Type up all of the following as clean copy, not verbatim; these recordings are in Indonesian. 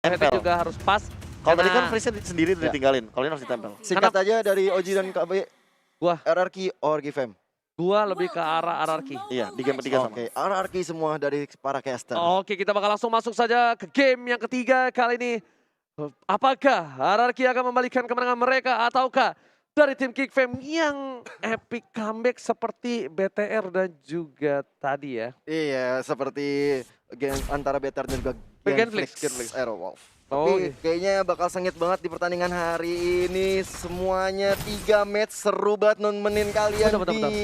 Tempel. juga harus pas. Kalau tadi kan karena Freeze sendiri ditinggalin, kalau ini harus ditempel. Singkat aja dari Oji dan KB. Wah. RRQ or GFM. Gua lebih ke arah RRQ. Iya, di game ketiga sama. Oke, RRQ semua dari para caster. Oke, kita bakal langsung masuk saja ke game yang ketiga kali ini. Apakah RRQ akan membalikan kemenangan mereka ataukah dari tim Geekfam yang epic comeback seperti BTR dan juga tadi ya. Iya, seperti game antara BTR dan juga Genflix. Aerowolf. Oh, Tapi kayaknya bakal sengit banget di pertandingan hari ini. Semuanya 3 match seru banget nemenin kalian Betul. di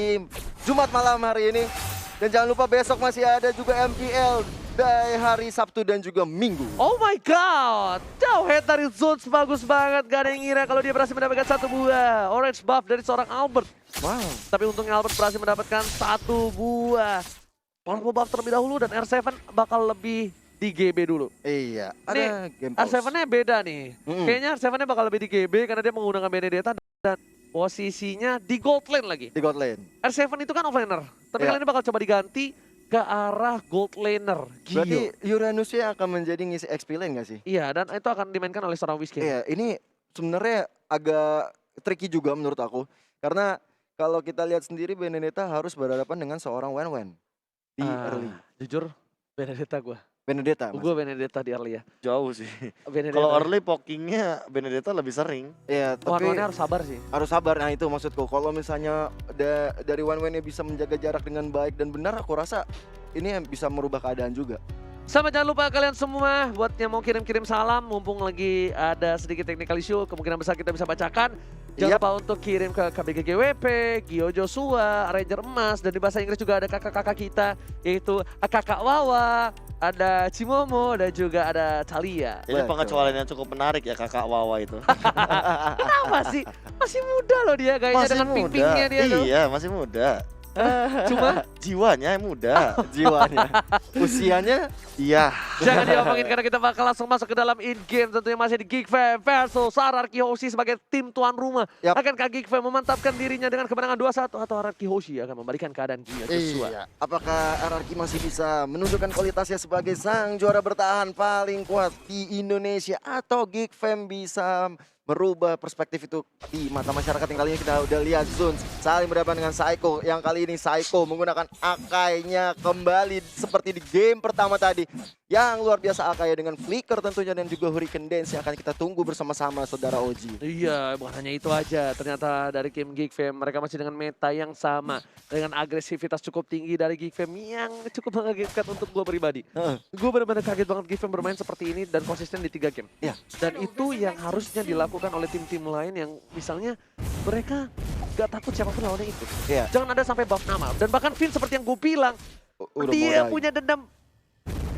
Jumat malam hari ini. Dan jangan lupa besok masih ada juga MPL dari hari Sabtu dan juga Minggu. Oh my god, jauh head dari Zones bagus banget. Gak ada yang ngira kalau dia berhasil mendapatkan 1 buah orange buff dari seorang Albert. Wow. Tapi untungnya Albert berhasil mendapatkan 1 buah purple buff terlebih dahulu dan R7 bakal lebih di GB dulu. Iya, Ini ada game pause. R7-nya beda nih. Kayaknya R7-nya bakal lebih di GB karena dia menggunakan Benedetta dan posisinya di gold lane lagi. di God Lane. R7 itu kan offlaner, tapi Iya. kali ini bakal coba diganti ke arah gold laner. Berarti Gio. Uranusnya akan menjadi ngisi XP lane gak sih? Iya, dan itu akan dimainkan oleh seorang Whiskey. Iya, ini sebenarnya agak tricky juga menurut aku. Karena kalau kita lihat sendiri Benedetta harus berhadapan dengan seorang Wen di early. Jujur, Benedetta gue. Benedetta, Mas. Gue Benedetta di early ya. Jauh sih. Benedetta. Kalau early pokingnya Benedetta lebih sering. Iya, Wah, tapi harus sabar sih. harus sabar. Nah itu maksudku. Kalau misalnya dari Wen-Wen bisa menjaga jarak dengan baik dan benar, aku rasa ini yang bisa merubah keadaan juga. Sama jangan lupa kalian semua buat yang mau kirim-kirim salam mumpung lagi ada sedikit technical issue kemungkinan besar kita bisa bacakan. Jangan Yap. lupa untuk kirim ke KBGGWP, Gio Joshua, Ranger Emas dan di bahasa Inggris juga ada kakak-kakak kita yaitu kakak Wawa, ada Cimomo dan juga ada Thalia. Ini Betul. pengecualian yang cukup menarik ya kakak Wawa itu. Kenapa sih? Masih muda loh dia kayaknya dengan ping-pingnya dia tuh. Iya, masih muda. Cuma Jiwanya yang muda. Jiwanya. Usianya Iya. jangan diomongin karena kita bakal langsung masuk ke dalam in-game. Tentunya masih di Geekfam versus RRQ Hoshi sebagai tim tuan rumah. Yap. Akankah Geekfam memantapkan dirinya dengan kemenangan 2-1 atau RRQ Hoshi akan membalikan keadaan Gio Joshua? Iya. Apakah RRQ masih bisa menunjukkan kualitasnya sebagai sang juara bertahan paling kuat di Indonesia atau Geekfam bisa merubah perspektif itu di mata masyarakat yang kali ini kita udah lihat Zones saling berhadapan dengan Psycho yang kali ini Psycho menggunakan Akainya kembali seperti di game pertama tadi yang luar biasa Akai dengan flicker tentunya dan juga Hurricane Dance yang akan kita tunggu bersama-sama saudara Oji. Iya, bukan hanya itu aja. Ternyata dari game Geekfam mereka masih dengan meta yang sama. Dengan agresivitas cukup tinggi dari Geekfam yang cukup mengagetkan untuk gue pribadi. Gue benar-benar kaget banget Geekfam bermain seperti ini dan konsisten di 3 game. Iya. Dan itu yang harusnya dilakukan oleh tim-tim lain yang misalnya mereka gak takut siapapun lawannya itu. Iya. Jangan ada sampai buff nama. Dan bahkan Finn seperti yang gue bilang, Udah dia mulai. punya dendam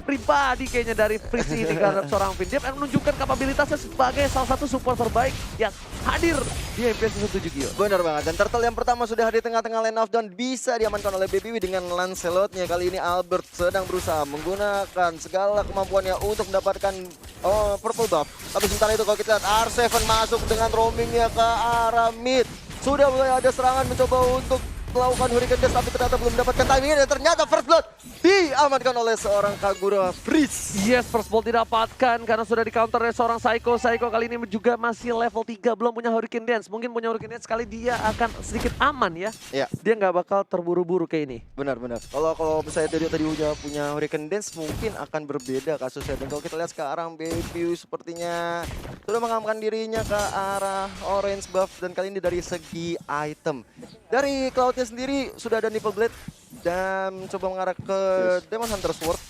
pribadi kayaknya dari Freeze ini karena seorang Finn. Dia akan menunjukkan kapabilitasnya sebagai salah satu support terbaik yang hadir di MPS 17 Gio. Benar banget, dan turtle yang pertama sudah di tengah-tengah line of dan bisa diamankan oleh BBW dengan Lancelotnya. Kali ini Albert sedang berusaha menggunakan segala kemampuannya untuk mendapatkan purple buff. Tapi sementara itu kalau kita lihat R7 masuk dengan roamingnya ke arah mid. Sudah mulai ada serangan mencoba untuk melakukan Hurricane Dash tapi ternyata belum mendapatkan timingnya dan ternyata first blood diamankan oleh seorang Kagura Freeze. Yes, first ball didapatkan karena sudah di counter oleh seorang Psycho. Psycho kali ini juga masih level 3, belum punya Hurricane Dance. Mungkin punya Hurricane Dance kali dia akan sedikit aman ya. Iya. Dia nggak bakal terburu-buru kayak ini. Benar-benar. Kalau misalnya tadi udah punya Hurricane Dance mungkin akan berbeda kasusnya. Dan kalau kita lihat sekarang Baby sepertinya sudah mengamankan dirinya ke arah orange buff dan kali ini dari segi item. Dari Cloudnya sendiri sudah ada Nipple Blade dan coba mengarah ke Demon Hunter Sword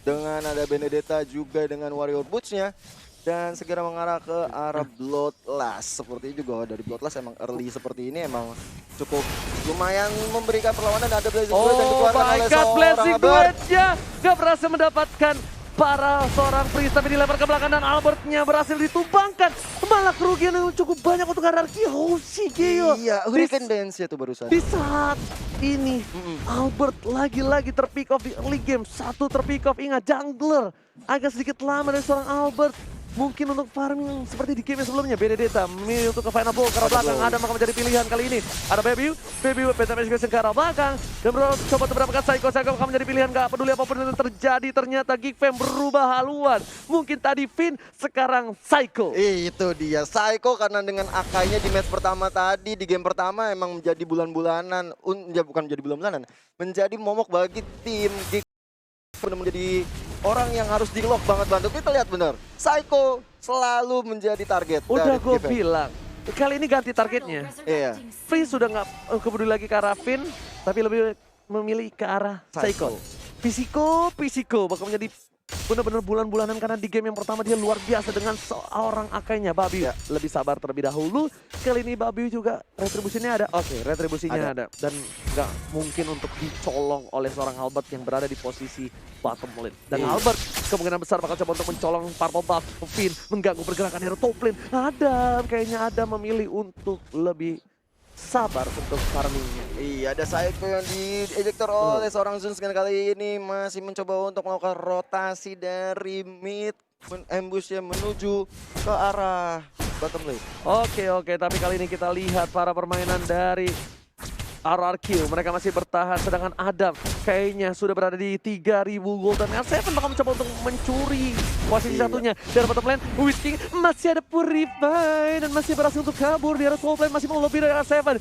dengan ada Benedetta juga dengan Warrior Boots-nya. Dan segera mengarah ke arah Bloodlust. Seperti juga dari Bloodlust emang early seperti ini emang cukup lumayan memberikan perlawanan. Ada Blazing Duet yang dikeluarkan my oleh god, seorang blessing Albert. duetnya gak berhasil mendapatkan para seorang Freeze tapi dilempar ke belakang dan Albertnya berhasil ditumbangkan. Malah kerugian yang cukup banyak untuk RRQ Hoshi Gio. Iya, Hurricane Dance ya tuh barusan. Di saat ini Albert lagi-lagi terpick off di early game. Satu terpick off, ingat jungler agak sedikit lama dari seorang Albert. mungkin untuk farming seperti di game yang sebelumnya. Benedetta memilih untuk ke final ball ke arah belakang. Adam akan menjadi pilihan kali ini. Ada Baby Penta Magic ke arah belakang. Dan coba untuk mendapatkan Psycho akan menjadi pilihan, gak peduli apapun yang terjadi. Ternyata Geek Fam berubah haluan. Mungkin tadi Finn, sekarang Psycho. Itu dia Psycho, karena dengan akainya di match pertama tadi, di game pertama emang menjadi bulan-bulanan, bukan menjadi bulan-bulanan, menjadi momok bagi tim Geek. Benar menjadi orang yang harus di-lock banget. Kita lihat bener, Psycho selalu menjadi target. Udah dari gue Geek Fam. bilang, kali ini ganti targetnya. Iya. Free sudah nggak peduli lagi ke arah Finn, tapi lebih memilih ke arah Psycho. Pisiko bakal menjadi benar-benar bulan-bulanan, karena di game yang pertama dia luar biasa dengan seorang akainya. Babi lebih sabar terlebih dahulu. Kali ini Babi juga retribusinya ada. Oke, retribusinya ada. Dan nggak mungkin untuk dicolong oleh seorang Albert yang berada di posisi bottom lane. Dan Albert kemungkinan besar bakal coba untuk mencolong Purple Buff Finn, mengganggu pergerakan hero top lane. Kayaknya Adam memilih untuk lebih sabar untuk farmingnya. Iya, ada Psycho yang diejector oleh seorang Zeus, kali ini masih mencoba untuk melakukan rotasi dari mid, ambush yang menuju ke arah bottom lane. Oke, tapi kali ini kita lihat para permainan dari RRQ. Mereka masih bertahan, sedangkan Adam kayaknya sudah berada di 3000 gold. Dan R7 bakal mencoba untuk mencuri posisi satunya. Dari bottom lane, Whisking masih ada Purify dan masih berhasil untuk kabur. Di arah top lane masih mau lebih dari R7.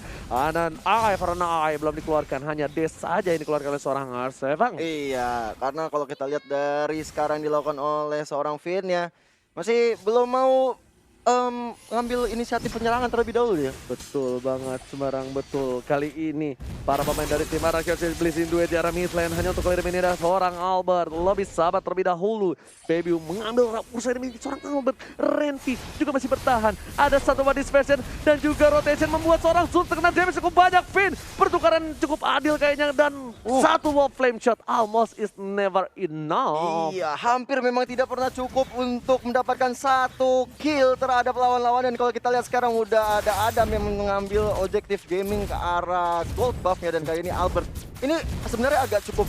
Dan karena belum dikeluarkan, hanya Des saja yang dikeluarkan oleh seorang R7. Iya, karena kalau kita lihat dari sekarang dilakukan oleh seorang Finn ya, masih belum mau ngambil inisiatif penyerangan terlebih dahulu ya. Betul banget, sembarang betul. Kali ini para pemain dari tim RRQ Blazing Duet di arah mid lane hanya untuk eliminasi ada seorang Albert. Lebih sabar terlebih dahulu. Baby mengambil usaha demi seorang Albert. Renvi juga masih bertahan. Ada satu body dispersion dan juga rotation membuat seorang Zoom terkena damage cukup banyak. Finn, pertukaran cukup adil kayaknya, dan satu wall flame shot almost is never enough. Iya, hampir memang tidak pernah cukup untuk mendapatkan satu kill terhadap lawan-lawan. Dan kalau kita lihat sekarang udah ada Adam yang mengambil objektif gaming ke arah gold buffnya. Dan kali ini Albert, ini sebenarnya agak cukup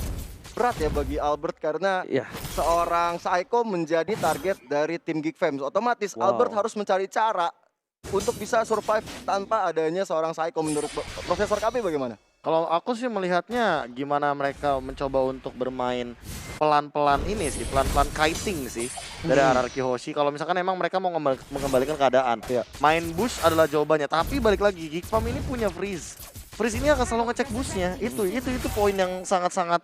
berat ya bagi Albert, karena seorang Psycho menjadi target dari tim Geek Fam. Otomatis Albert harus mencari cara untuk bisa survive tanpa adanya seorang Psycho. Menurut Profesor KB bagaimana? Kalau aku sih melihatnya gimana mereka mencoba untuk bermain pelan-pelan ini sih, pelan-pelan kiting sih dari RRQ Hoshi. Kalau misalkan emang mereka mau mengembalikan keadaan, main bush adalah jawabannya. Tapi balik lagi, Geek Fam ini punya freeze. Freeze ini akan selalu ngecek bushnya. Itu poin yang sangat-sangat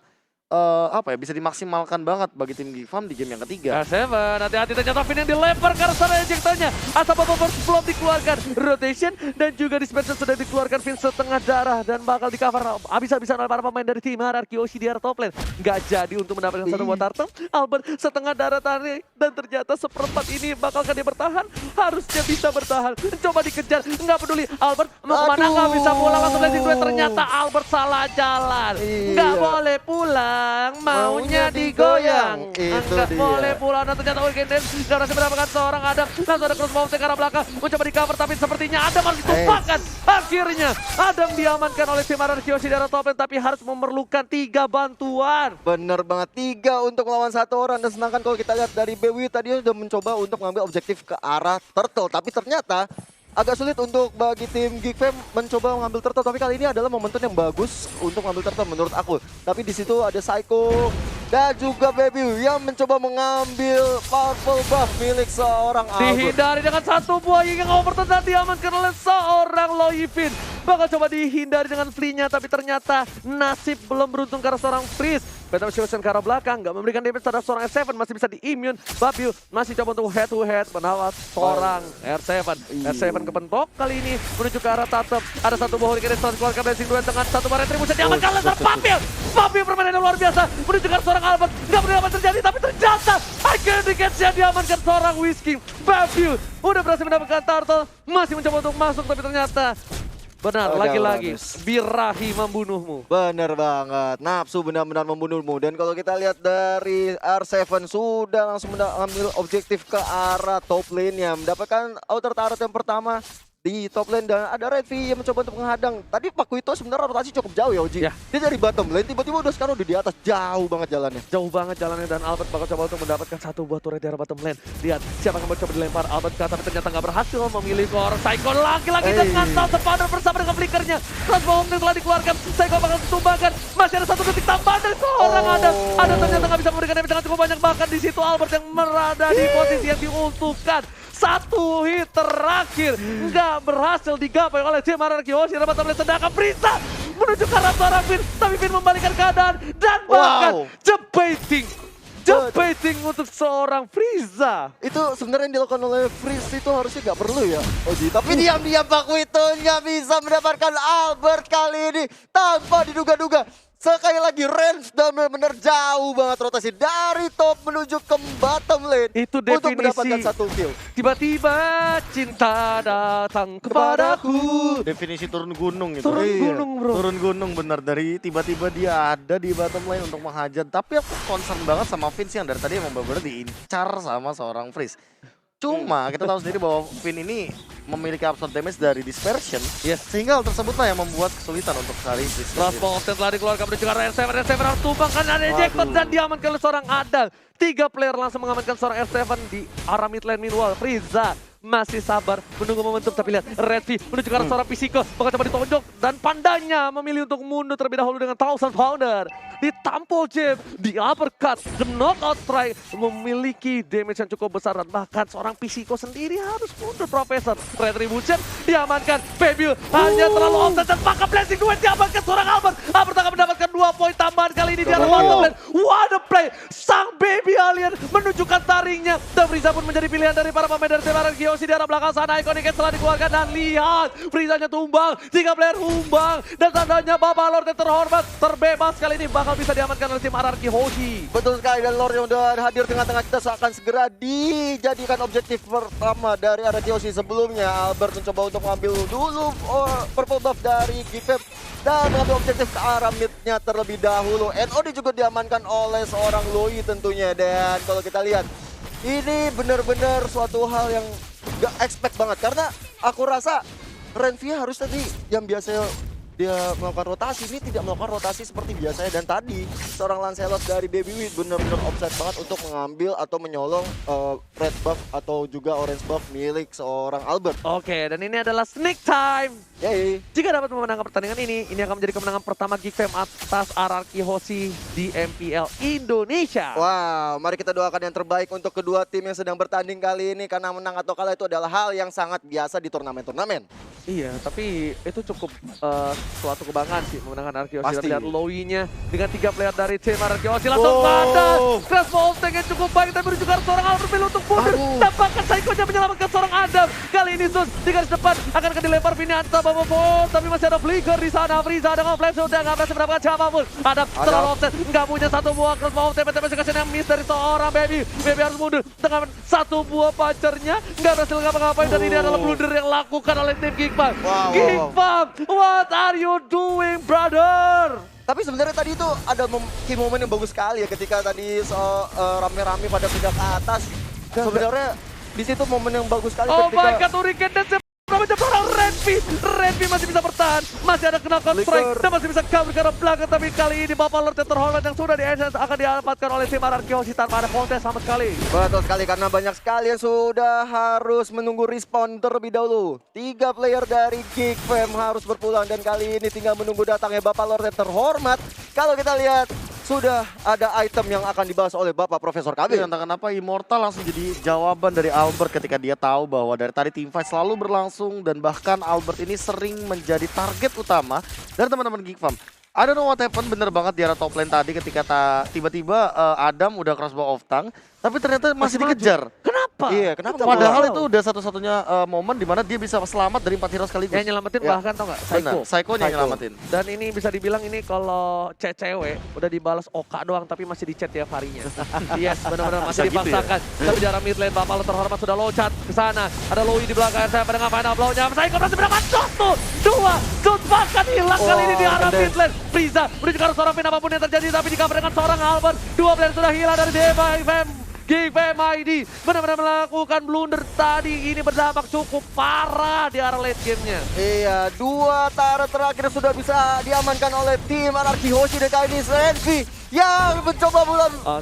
bisa dimaksimalkan banget bagi tim Geek Fam di game yang ketiga. R7, hati-hati ternyata Finn yang dilempar ke arah sana ejectornya. Asap Bobber belum dikeluarkan. Rotation dan juga dispenser sudah dikeluarkan. Finn setengah darah dan bakal di cover habis-habisan oleh para pemain dari tim RRQ Hoshi di arah top lane. Nggak jadi untuk mendapatkan satu buah turtle. Albert setengah darah tarik, dan ternyata seperempat ini bakalkan dia bertahan. Harusnya bisa bertahan. Coba dikejar, nggak peduli. Albert mau kemana, nggak bisa pulang langsung Blazing Duet. Ternyata Albert salah jalan. Nggak boleh pulang. Maunya digoyang. Nggak boleh pulang, dan ternyata Hurricane Dance nggak berhasil mendapatkan seorang Adam. Langsung ada crossbow ke arah belakang, mencoba di cover, tapi sepertinya Adam harus ditumpahkan. Akhirnya Adam diamankan oleh tim RRQ Hoshi di arah top lane, tapi harus memerlukan 3 bantuan. Bener banget, 3 untuk melawan 1 orang. Dan sedangkan kalau kita lihat dari BW tadi sudah mencoba untuk mengambil objektif ke arah turtle, tapi ternyata agak sulit untuk bagi tim Geek Fam mencoba mengambil turtle. Tapi kali ini adalah momentum yang bagus untuk mengambil turtle menurut aku. Tapi di situ ada Psycho dan juga Baby yang mencoba mengambil purple buff milik seorang Albert. Dihindari dengan satu buah yang overturn dan diamankan oleh seorang Loyfin. Bakal coba dihindari dengan flee-nya, tapi ternyata nasib belum beruntung karena seorang Freeze. Better Situation ke arah belakang, nggak memberikan damage terhadap seorang R7, masih bisa di-immune. Babiu masih coba untuk head to head menawas seorang R7. R7 kepentok kali ini menuju ke arah Tatum. Ada satu buah Hurricane Dance dikeluarkan Blazing Duet dengan satu barang retribusi diamankan oleh Babiu. Babiu permainan yang luar biasa menuju ke arah seorang Albert. Nggak benar apa terjadi, tapi ternyata akhirnya di catch-nya diamankan seorang Whisking. Babiu udah berhasil mendapatkan turtle, masih mencoba untuk masuk, tapi ternyata benar, lagi-lagi birahi membunuhmu. Bener banget, nafsu benar-benar membunuhmu. Dan kalau kita lihat dari R7 sudah langsung mengambil objektif ke arah top lane-nya. Mendapatkan outer turret yang pertama di top lane dan ada Redvi yang mencoba untuk menghadang. Tadi Pakuito sebenarnya rotasi cukup jauh ya Oji. Ya. Dia dari bottom lane tiba-tiba udah sekarang udah di atas, jauh banget jalannya. Jauh banget jalannya dan Albert bakal coba untuk mendapatkan satu buah turret dari bottom lane. Lihat siapa yang mencoba dilempar Albert ke atas, tapi ternyata nggak berhasil memilih core. Psycho lagi-lagi dengan Thousand Pounder bersama dengan flickernya. Crossbow yang telah dikeluarkan, Psycho bakal ditumbangkan. Masih ada satu detik tambahan dari seorang Adam. Ada ternyata nggak bisa memberikan damage yang cukup banyak, bahkan di situ Albert yang berada di posisi yang diuntukkan. Satu hit terakhir nggak berhasil digapai oleh tim Araki Hoshi. Bottom lane sedangkan Frieza menuju ke arah seorang Finn, tapi Finn membalikan keadaan dan bahkan jebating untuk seorang Frieza. Itu sebenarnya yang dilakukan oleh Freeze itu harusnya nggak perlu ya Oji. Tapi diam-diam Pakuito nggak bisa mendapatkan Albert kali ini tanpa diduga-duga. Sekali lagi range dan benar-benar jauh banget rotasi dari top menuju ke bottom lane. Itu untuk definisi mendapatkan satu kill. tiba-tiba cinta datang kepadaku. Definisi turun gunung itu. Turun Iya. gunung, bro. Turun gunung bener, dari tiba-tiba dia ada di bottom lane untuk menghajar. Tapi aku concern banget sama Vince yang dari tadi emang bener-bener diincar sama seorang Freeze. Cuma kita tahu sendiri bahwa Finn ini memiliki absorb damage dari dispersion. Yes. Sehingga hal tersebutlah yang membuat kesulitan untuk cari Freeze. Crossbow telah dikeluarkan menuju ke arah R7 harus tumbang kan ada ejected dan diamankan oleh seorang Adal. 3 player langsung mengamankan seorang R7 di arah mid lane. Meanwhile Frieza masih sabar menunggu momentum, tapi lihat Redvi menuju ke arah seorang Pisiko, bakal coba ditonjok dan pandanya memilih untuk mundur terlebih dahulu dengan Thousand Pounder. Ditampol jab, di uppercut, the knockout strike memiliki damage yang cukup besar dan bahkan seorang Pisiko sendiri harus mundur. Profesor Retribution diamankan, Fabio hanya terlalu offset dan maka blessing duet diamankan seorang Albert. Albert akan mendapatkan 2 poin tambahan kali ini di arah bottom lane. What a play, sang baby alien menunjukkan taringnya dan Frieza pun menjadi pilihan dari para pemain dari tim Araki Hoshi di arah belakang sana. Iconic setelah dikeluarkan dan lihat Friezanya tumbang, 3 player tumbang dan tandanya Bapak Lord yang terhormat terbebas kali ini bakal bisa diamankan oleh tim Araki Hoshi. Betul sekali, dan Lord yang udah hadir tengah-tengah kita akan segera dijadikan objektif pertama dari Araki Hoshi. Sebelumnya Albert mencoba untuk mengambil dulu purple buff dari Gifep dan mengambil objektif ke arah midnya terlebih dahulu. NOD juga diamankan oleh seorang Loi tentunya, dan kalau kita lihat ini benar-benar suatu hal yang gak expect banget karena aku rasa Renvia harus tadi yang biasanya dia melakukan rotasi, ini tidak melakukan rotasi seperti biasanya. Dan tadi seorang Lancelot dari Baby Wheat benar-benar offset banget untuk mengambil atau menyolong red buff atau juga orange buff milik seorang Albert. Oke, dan ini adalah sneak time. Yeay. Jika dapat memenangkan pertandingan ini akan menjadi kemenangan pertama Geek Fam atas Araki Hoshi di MPL Indonesia. Wow, mari kita doakan yang terbaik untuk kedua tim yang sedang bertanding kali ini, karena menang atau kalah itu adalah hal yang sangat biasa di turnamen-turnamen. Iya, tapi itu cukup suatu kebanggaan sih memenangkan Araki Hoshi. Pasti. Lihat Loi-nya dengan 3 player dari tim Araki Hoshi langsung pada crash vaulting yang cukup baik, tapi juga seorang Albert Mil untuk mundur. Tampakkan Psycho-nya menyelamatkan seorang Adam. Kali ini Sus di garis depan akan dilempar Vinanta Babofon, tapi masih ada flicker di sana. Frieza dengan flash sudah nggak berhasil mendapatkan siapapun. Adam terlalu offset, nggak punya satu buah crossbow. TP-TP sekasian yang miss dari seorang Baby. Baby harus mundur dengan satu buah pacarnya, nggak berhasil ngapa-ngapain. Dan ini adalah blunder yang lakukan oleh tim Geek Fam. Geek Fam, what are you doing, brother? Tapi sebenarnya tadi itu ada key moment yang bagus sekali ya, ketika tadi rame-rame pada pindah ke atas. Sebenarnya di situ momen yang bagus sekali Oh my ketika god, Hurricane Dance seorang Redvi masih bisa bertahan, masih ada knockout strike dan masih bisa cover ke arah belakang. Tapi kali ini Bapak Lord yang terhormat yang sudah di essence akan didapatkan oleh tim Araki Hoshi tanpa ada kontes sama sekali. betul sekali, karena banyak sekali yang sudah harus menunggu respawn terlebih dahulu. 3 player dari Geek Fam harus berpulang, dan kali ini tinggal menunggu datangnya Bapak Lord yang terhormat. Kalau kita lihat sudah ada item yang akan dibahas oleh Bapak Profesor KB. Entah kenapa Immortal langsung jadi jawaban dari Albert ketika dia tahu bahwa dari tadi teamfight selalu berlangsung dan bahkan Albert ini sering menjadi target utama dari teman-teman Geek Fam. I don't know what happened, bener banget di arah top lane tadi ketika tiba-tiba Adam udah crossbow off tank, tapi ternyata masih dikejar. Kenapa? Iya, kenapa? Padahal itu udah satu-satunya momen di mana dia bisa selamat dari 4 hero sekaligus. Yang nyelamatin Ya. bahkan tau gak? Benar, Psycho. Psycho-nya yang nyelamatin. Dan ini bisa dibilang ini kalau cewek udah dibalas Oka doang tapi masih di chat tiap harinya. Yes, benar-benar masih Bisa gitu dipaksakan. Tapi di arah mid lane Bapak Lord terhormat sudah loncat ke sana. Ada Loi di belakang saya pada final blow-nya. Psycho berhasil mendapat satu, dua, shoot bahkan hilang kali ini di arah mid lane. Frieza menuju ke arah seorang Finn, apapun yang terjadi tapi di cover dengan seorang Albert. 2 player sudah hilang dari DFM. Geek Fam ID benar-benar melakukan blunder tadi. Ini berdampak cukup parah di arah late gamenya. Iya, 2 turret terakhir sudah bisa diamankan oleh tim Anarki Hoshi dan kali ini Slenvy yang mencoba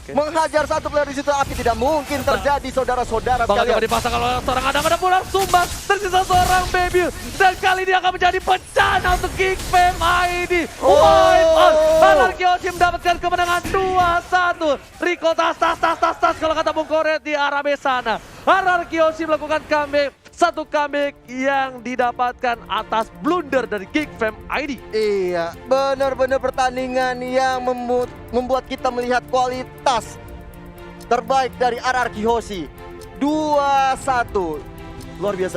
menghajar satu player di situ, tapi tidak mungkin terjadi saudara-saudara Bakal sekalian. coba dipasang kalau seorang ada pulang tumbang. Tersisa seorang baby dan kali ini akan menjadi bencana untuk Geek Fam ID. Wipe out. Anarki Hoshi mendapatkan kemenangan 2-1. Rico tas kalau kata Bung Koret di arah sana. Anarki Hoshi melakukan comeback. Satu comeback yang didapatkan atas blunder dari Geek Fam ID. Iya, benar-benar pertandingan yang membuat kita melihat kualitas terbaik dari Anarki Hoshi. 2-1. Luar biasa.